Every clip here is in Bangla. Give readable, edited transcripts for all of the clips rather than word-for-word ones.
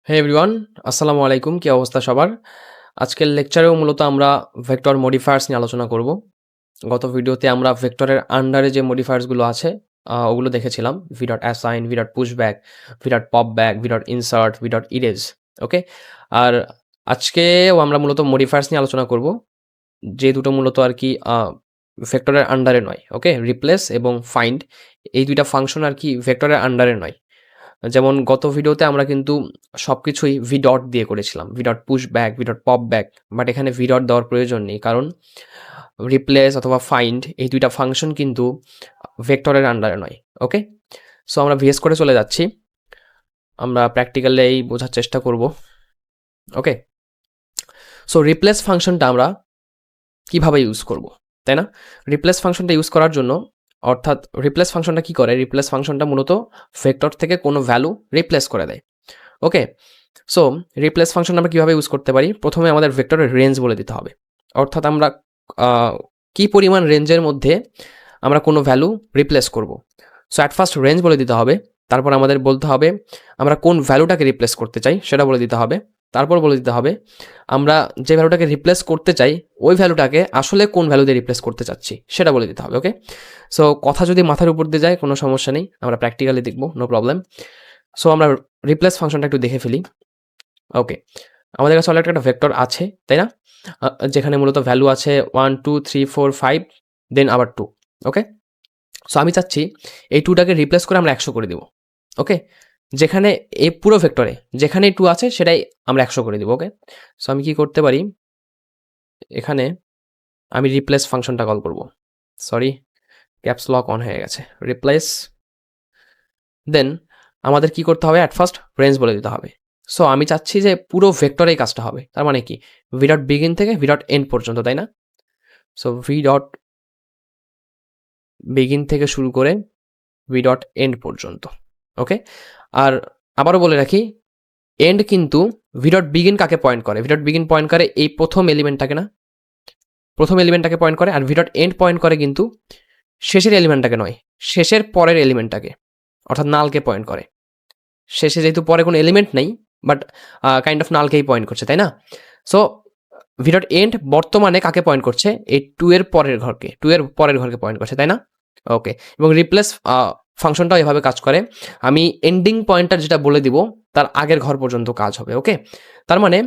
হে এভরিওয়ান, আসসালামু আলাইকুম। কি অবস্থা সবার? আজকের লেকচারেও মূলত আমরা ভেক্টর মডিফায়ার্স নিয়ে আলোচনা করব। গত ভিডিওতে আমরা ভেক্টরের আন্ডারে যে মডিফায়ার্স গুলো আছে ওগুলো দেখেছিলাম। v.assign, v.pushback, v.popback, v.insert, v.erase। ওকে? আর আজকেও আমরা মূলত মডিফায়ার্স নিয়ে আলোচনা করব। যে দুটো মূলত আরকি ভেক্টরের আন্ডারে নয়। ওকে? রিপ্লেস এবং ফাইন্ড এই ২ টা ফাংশন আরকি ভেক্টরের আন্ডারে নয়। যেমন গত ভিডিওতে আমরা কিন্তু সবকিছুই ভি ডট দিয়ে করেছিলাম। V dot push back, V dot pop back. But এখানে ভি ডট দেওয়ার প্রয়োজন নেই। কারণ রিপ্লেস অথবা ফাইন্ড এই ২ টা ফাংশন কিন্তু ভেক্টরের আন্ডারে নয়। ওকে? সো আমরা ভিএস করে চলে যাচ্ছি। আমরা প্র্যাকটিক্যালি বোঝার চেষ্টা করব। ওকে? সো রিপ্লেস ফাংশনটা আমরা কিভাবে ইউজ করব? তাই না? রিপ্লেস ফাংশনটা ইউজ করার জন্য অর্থাৎ রিপ্লেস ফাংশনটা কি করে? রিপ্লেস ফাংশনটা মূলত ভেক্টর থেকে কোনো ভ্যালু রিপ্লেস করে দেয়। ওকে? সো রিপ্লেস ফাংশন আমরা কিভাবে ইউজ করতে পারি? প্রথমে আমাদের ভেক্টরের রেঞ্জ বলে দিতে হবে। অর্থাৎ আমরা কি পরিমাণ রেঞ্জের মধ্যে আমরা কোনো ভ্যালু রিপ্লেস করব। সো অ্যাট ফার্স্ট রেঞ্জ বলে দিতে হবে। তারপর আমাদের বলতে হবে আমরা কোন ভ্যালুটাকে রিপ্লেস করতে চাই সেটা বলে দিতে হবে। তারপর বলে দিতে হবে আমরা যে ভ্যালুটাকে রিপ্লেস করতে চাই ওই ভ্যালুটাকে আসলে কোন ভ্যালু দিয়ে রিপ্লেস করতে চাচ্ছি সেটা বলে দিতে হবে। ওকে? সো কথা যদি মাথার উপর দিয়ে যায় কোনো সমস্যা নেই। আমরা প্র্যাকটিক্যালি দেখব, নো প্রবলেম। সো আমরা রিপ্লেস ফাংশনটা একটু দেখে ফেলি। ওকে। আমাদের কাছে অলরেডি একটা ভেক্টর আছে, তাই না? যেখানে মূলত ভ্যালু আছে 1, 2, 3, 4, 5 দেন আবার 2। ওকে? সো আমি চাচ্ছি এই 2 টাকে রিপ্লেস করে আমরা 100 করে দিব। ওকে? যেখানে এই পুরো ভেক্টরে যেখানেই 2 আছে সেটাই আমরা 100 করে দিব। ওকে? সো আমি কি করতে পারি? এখানে আমি রিপ্লেস ফাংশনটা কল করব। সরি, ক্যাপস লক অন হয়ে গেছে। রিপ্লেস দেন আমাদের কি করতে হবে? অ্যাট ফার্স্ট রেঞ্জ বলে দিতে হবে। সো আমি চাচ্ছি যে পুরো ভেক্টরেই কাজটা হবে। তার মানে কি? ভি ডট বিগিন থেকে ভি ডট এন্ড পর্যন্ত, তাই না? সো ভি ডট বিগিন থেকে শুরু করে ভি ডট এন্ড পর্যন্ত। ওকে? আর আবারও বলে রাখি, এন্ড কিন্তু ভি ডট বিগিন কাকে পয়েন্ট করে? ভি ডট বিগিন পয়েন্ট করে এই প্রথম এলিমেন্টটাকে না? প্রথম এলিমেন্টটাকে পয়েন্ট করে। আর ভি ডট এন্ড পয়েন্ট করে কিন্তু শেষের এলিমেন্টটাকে নয়, শেষের পরের এলিমেন্টটাকে, অর্থাৎ নালকে পয়েন্ট করে। শেষে যেহেতু পরে কোনো এলিমেন্ট নেই, বাট কাইন্ড অফ নালকেই পয়েন্ট করছে, তাই না? সো ভি ডট এন্ড বর্তমানে কাকে পয়েন্ট করছে? এই 2 এর পরের ঘরকে, 2 এর পরের ঘরকে পয়েন্ট করছে, তাই না? ওকে। এবং রিপ্লেস ফাংশনটাও এভাবে কাজ করে। আমি এন্ডিং পয়েন্টার যেটা বলে দিব তার আগের ঘর পর্যন্ত কাজ হবে। ওকে? তার মানে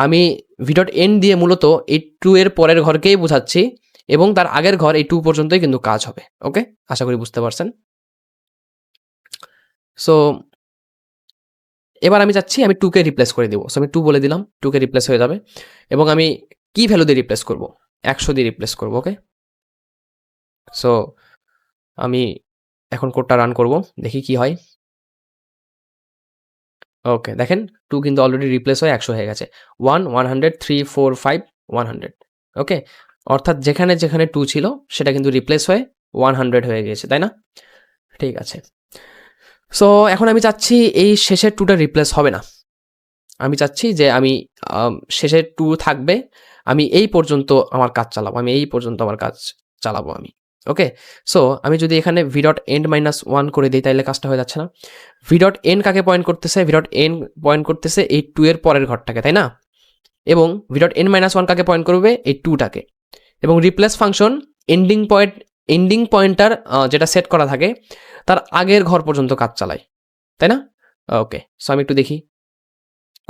আমি ভি ডট এন্ড দিয়ে মূলত এই 2 এর পরের ঘরকেই বোঝাচ্ছি এবং তার আগের ঘর এই 2 পর্যন্তই কিন্তু কাজ হবে। ওকে? আশা করি বুঝতে পারছেন। সো এবার আমি চাচ্ছি আমি 2 কে রিপ্লেস করে দিব। সো আমি 2 বলে দিলাম, 2 কে রিপ্লেস হয়ে যাবে। এবং আমি কি ভ্যালু দিয়ে রিপ্লেস করব? 100 দিয়ে রিপ্লেস করব। ওকে? সো আমি এখন কোডটা রান করব। দেখি কি হয়। ওকে, দেখেন 2 কিন্তু অলরেডি রিপ্লেস হয়ে 100 হয়ে গেছে। 1, 100, 3, 4, 5, 100। ওকে? অর্থাৎ যেখানে, যেখানে 2 ছিল সেটা কিন্তু রিপ্লেস হয়ে 100 হয়ে গিয়েছে, তাই না? ঠিক আছে। সো এখন আমি চাচ্ছি এই শেষের 2 টা রিপ্লেস হবে না। আমি চাচ্ছি যে আমি শেষের 2 থাকবে। আমি এই পর্যন্ত আমার কাজ চালাবো। আমি এই পর্যন্ত আমার কাজ চালাবো আমি। ওকে? সো আমি যদি এখানে ভি ডট এন্ড মাইনাস 1 করে দেই তাইলে কাজটা হয়ে যাচ্ছে না? ভি ডট এন্ড কাকে পয়েন্ট করতেছে? ভি ডট এন্ড পয়েন্ট করতেছে এই 2 এর পরের ঘরটাকে, তাই না? এবং ভি ডট এন্ড মাইনাস 1 কাকে পয়েন্ট করবে? এই 2 টাকে। এবং রিপ্লেস ফাংশন এন্ডিং পয়েন্টার যেটা সেট করা থাকে তার আগের ঘর পর্যন্ত কাজ চালায়। তাই না? ওকে। সো আমি একটু দেখি।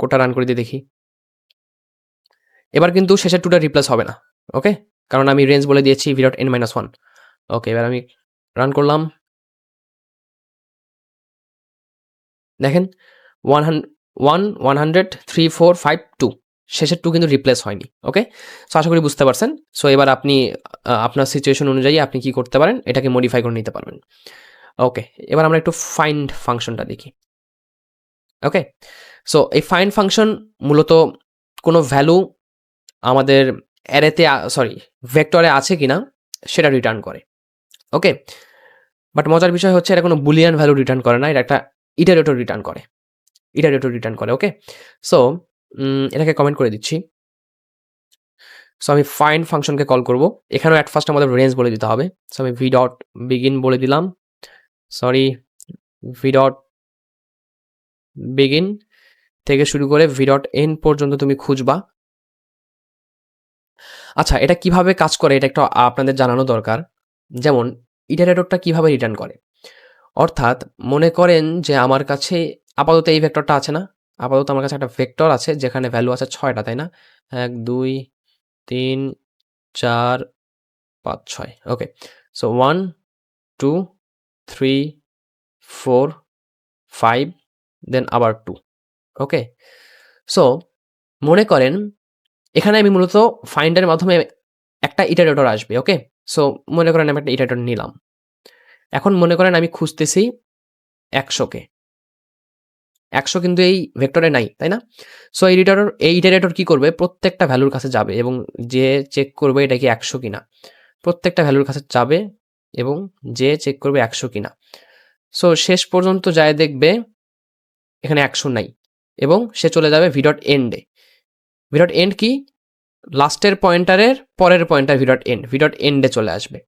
কোডটা রান করে দিয়ে দেখি। এবার কিন্তু শেষের 2 টা রিপ্লেস হবে না। ওকে? কারণ আমি রেঞ্জ বলে দিয়েছি ভি ডট এন মাইনাস 1। ওকে, এবার আমি রান করলাম। দেখেন 100, 3, 4, 5, 2 শেষের 2 কিন্তু রিপ্লেস হয়নি। ওকে? সো আশা করি বুঝতে পারছেন। সো এবার আপনি আপনার সিচুয়েশন অনুযায়ী আপনি কি করতে পারেন? এটাকে মডিফাই করে নিতে পারবেন। ওকে, এবার আমরা একটু ফাইন্ড ফাংশনটা দেখি। ওকে? সো এই ফাইন্ড ফাংশন মূলত কোনো ভ্যালু আমাদের অ্যারেতে সরি ভেক্টরে আছে কিনা সেটা রিটার্ন করে। ওকে? বাট মজার বিষয় হচ্ছে এটা কোনো বুলিয়ান ভ্যালু রিটার্ন করে না। এটা একটা ইটারেটর রিটার্ন করে। ওকে? সো এটাকে কমেন্ট করে দিচ্ছি। সো আমি ফাইন্ড ফাংশনকে কল করব। এখানেও এট ফার্স্ট আমাদের রেঞ্জ বলে দিতে হবে। সো আমি ভি ডট বিগিন বলে দিলাম। সরি, ভি ডট বিগিন থেকে শুরু করে v.end পর্যন্ত তুমি খুঁজবা। আচ্ছা, এটা কিভাবে কাজ করে এটা একটু আপনাদের জানানো দরকার। যেমন ইটারেটরটা কিভাবে রিটার্ন করে? অর্থাৎ মনে করেন যে আমার কাছে আপাতত এই ভেক্টরটা আছে না? আপাতত আমার কাছে একটা ভেক্টর আছে যেখানে ভ্যালু আছে ৬ টা, তাই না? ১, ২, ৩, ৪, ৫, ৬। ওকে। সো ১, ২, ৩, ৪, ৫ দেন আবার ২। ওকে? সো মনে করেন এখানে আমি মূলত ফাইন্ড এর মাধ্যমে একটা ইটারেটর আসবে। ওকে? সো মনে করেন আমি একটা ইটারেটর নিলাম। এখন মনে করেন আমি খুঁজতেছি ১০০ কে। ১০০ কিন্তু এই ভেক্টরে নাই, তাই না? সো এই ইটারেটর কি করবে? প্রত্যেকটা ভ্যালুর কাছে যাবে এবং যে চেক করবে এটা কি ১০০ কিনা। প্রত্যেকটা ভ্যালুর কাছে যাবে এবং যে চেক করবে ১০০ কিনা। সো শেষ পর্যন্ত যায় দেখবে এখানে ১০০ নাই এবং সে চলে যাবে v.end এ। v.end কি? লাস্টের পয়েন্টারের পরের পয়েন্টার v.end এ চলে আসবে।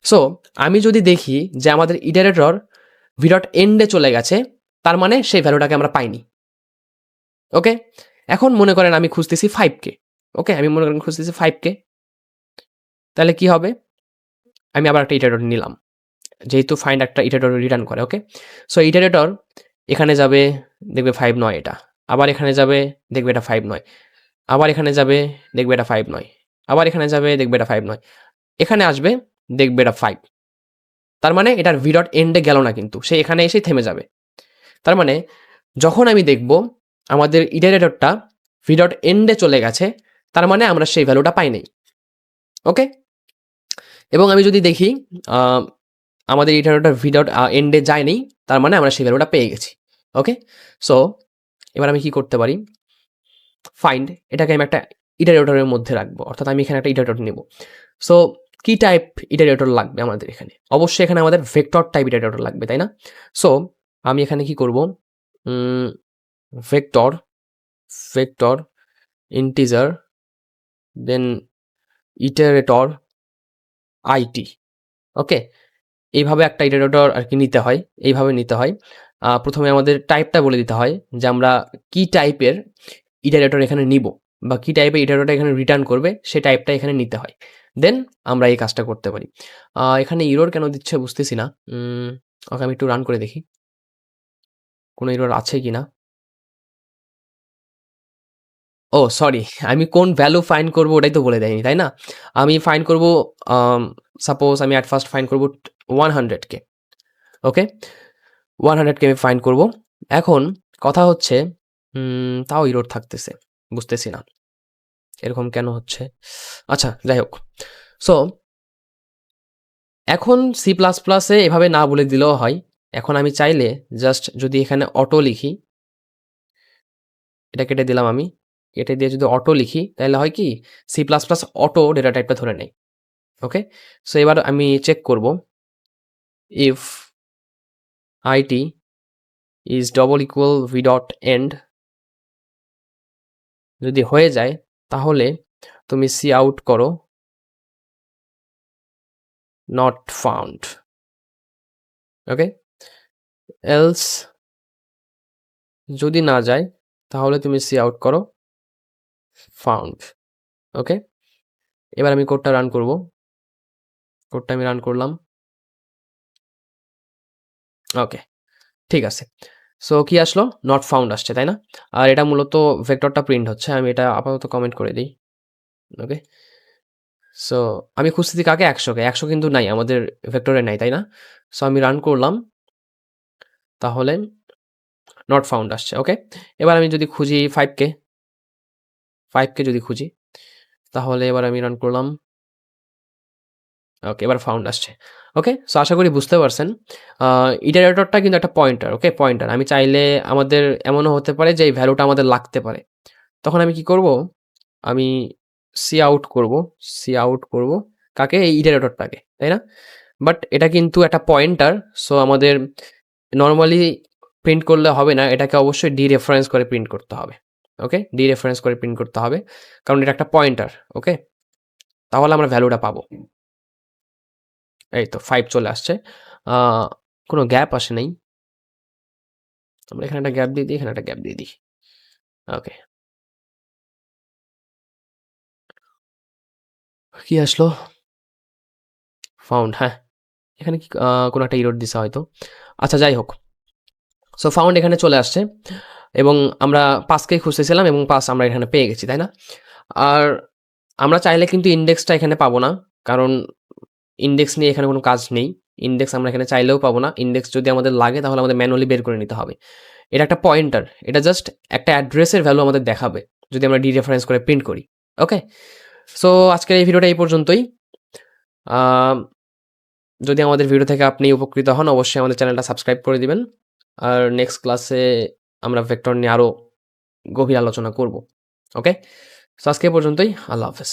সো আমি যদি দেখি যে আমাদের ইটারেটর v.end এ চলে গেছে, তার মানে সেই ভ্যালুটাকে আমরা পাইনি। ওকে? এখন মনে করেন আমি খুঁজতেছি 5 কে। ওকে? আমি মনে করেন খুঁজতেছি 5 কে। তাহলে কি হবে? আমি আবার একটা ইটারেটর নিলাম। যেহেতু ফাইন্ড একটা ইটারেটর রিটার্ন করে। ওকে? সো ইটারেটর এখানে যাবে, দেখবে 5 নয় এটা। আবার এখানে যাবে, দেখবে এটা 5 নয়। আবার এখানে যাবে, দেখবে এটা 5 নয়। আবার এখানে যাবে, দেখবে এটা 5 নয়। এখানে আসবে, দেখবে এটা 5। তার মানে এটার v.end এ গেল না কিন্তু। সে এখানে এসেই থেমে যাবে। তার মানে যখন আমি দেখব আমাদের ইটারেটরটা v.end এ চলে গেছে, তার মানে আমরা সেই ভ্যালুটা পাই নাই। ওকে? এবং আমি যদি দেখি আ আমাদের ইটারেটর v.end এ যায়নি, তার মানে আমরা সেই ভ্যালুটা পেয়ে গেছি। ওকে? সো এবার আমি কি করতে পারি? ফাইন্ড এটাকে আমি একটা ইটারেটরের মধ্যে রাখবো। অর্থাৎ আমি এখানে একটা ইটারেটর নেব। সো কি টাইপ ইটারেটর লাগবে আমাদের এখানে? অবশ্যই এখানে আমাদের ভেক্টর টাইপ ইটারেটর লাগবে, তাই না? সো আমি এখানে কি করব? Um vector, vector, integer, then iterator, IT. Okay? এইভাবে একটা ইটারেটর আরকি নিতে হয়। এইভাবে নিতে হয়। ১ম এ আমাদের টাইপটা বলে দিতে হয় যে আমরা কি টাইপের ইটারেটর এখানে নিবো বা কি টাইপের ইটারেটর এখানে রিটার্ন করবে সে টাইপটা এখানে নিতে হয়। দেন আমরা এই কাজটা করতে পারি। এখানে এরর কেন দিচ্ছে বুঝতেছি না। ওকে, আমি একটু রান করে দেখি। কোনো এরর আছে কিনা? ও সরি, আমি কোন ভ্যালু ফাইন্ড করব ওটাই তো বলে দেয়নি, তাই না? আমি ফাইন্ড করব আম সাপোজ আমি এট ফার্স্ট ফাইন্ড করব 100 কে। ওকে? 100 কে আমি ফাইন্ড করব। এখন কথা হচ্ছে তাও এরর থাকতেছে। বুঝতেছি না। এরকম কেন হচ্ছে? আচ্ছা, যাই হোক। সো এখন C++ এ এভাবে না বলে দিলেও হয়। এখন আমি চাইলে জাস্ট যদি এখানে অটো লিখি, এটা কেটে দিলাম আমি। কেটে দিয়ে যদি অটো লিখি তাহলে হয় কি? C++ অটো ডেটা টাইপটা ধরে নেয়। ওকে? সো এবার আমি চেক করব if it is double equal v.end যদি হয়ে যায় তাহলে তুমি cout করো not found. ওকে? else যদি না যায় তাহলে তুমি cout করো found. ওকে? এবার আমি কোডটা রান করব। কোডটা আমি রান করলাম। ওকে, ঠিক আছে। সো কি আসলো? নট ফাউন্ড আসছে, তাই না? আর এটা মূলত ভেক্টরটা প্রিন্ট হচ্ছে। আমি এটা আপাতত কমেন্ট করে দেই। ওকে? সো আমি খুঁজতেছি কাকে? ১০০ কে। ১০০ কিন্তু নাই, আমাদের ভেক্টরে নাই, তাই না? সো আমি রান করলাম। তাহলে নট ফাউন্ড আসছে। ওকে? এবার আমি যদি খুঁজি ৫ কে, ৫ কে যদি খুঁজি, তাহলে এবার আমি রান করলাম। ওকে, এবার ফাউন্ড আসছে। ওকে? সো আশা করি বুঝতে পারছেন। আ ইটারেটরটা কিন্তু একটা পয়েন্টার, ওকে? পয়েন্টার। আমি চাইলে আমাদের এমনও হতে পারে যে এই ভ্যালুটা আমাদের লাগতে পারে। তখন আমি কি করব? আমি কাউট করব। কাউট করব কাকে? এই ইটারেটরটাকে, তাই না? বাট এটা কিন্তু একটা পয়েন্টার। সো আমাদের নরমালি প্রিন্ট করলে হবে না। এটাকে অবশ্যই ডিরেফারেন্স করে প্রিন্ট করতে হবে। ওকে? ডিরেফারেন্স করে প্রিন্ট করতে হবে। কারণ এটা একটা পয়েন্টার। ওকে? তাহলে আমরা ভ্যালুটা পাবো। এই তো ৫ চলে আসছে। আ কোনো গ্যাপ আসে নাই। আমরা এখানে একটা গ্যাপ দিয়ে দিই, এখানে একটা গ্যাপ দিয়ে দিই। ওকে। কি আসলো? ফাউন্ড, হ্যাঁ। এখানে কি কোনো একটা এরর দিছে হয়তো। আচ্ছা যাই হোক। সো ফাউন্ড এখানে চলে আসছে এবং আমরা ৫ কেই খুঁজতেছিলাম এবং ৫ আমরা এখানে পেয়ে গেছি, তাই না? আর আমরা চাইলে কিন্তু ইনডেক্সটা এখানে পাবো না। কারণ ইনডেক্স নিয়ে এখানে কোনো কাজ নেই। ইনডেক্স আমরা এখানে চাইলেও পাবো না। ইনডেক্স যদি আমাদের লাগে তাহলে আমাদের ম্যানুয়ালি বের করে নিতে হবে। এটা একটা পয়েন্টার। এটা জাস্ট একটা অ্যাড্রেসের ভ্যালু আমাদের দেখাবে। যদি আমরা ডিরেফারেন্স করে প্রিন্ট করি। ওকে? সো আজকের এই ভিডিওটা এই পর্যন্তই। আম যদি আমাদের ভিডিও থেকে আপনি উপকৃত হন অবশ্যই আমাদের চ্যানেলটা সাবস্ক্রাইব করে দিবেন। আর নেক্সট ক্লাসে আমরা ভেক্টর নিয়ে আরো গভীর আলোচনা করব। ওকে? সো আজকে এ পর্যন্তই। আল্লাহ হাফেজ।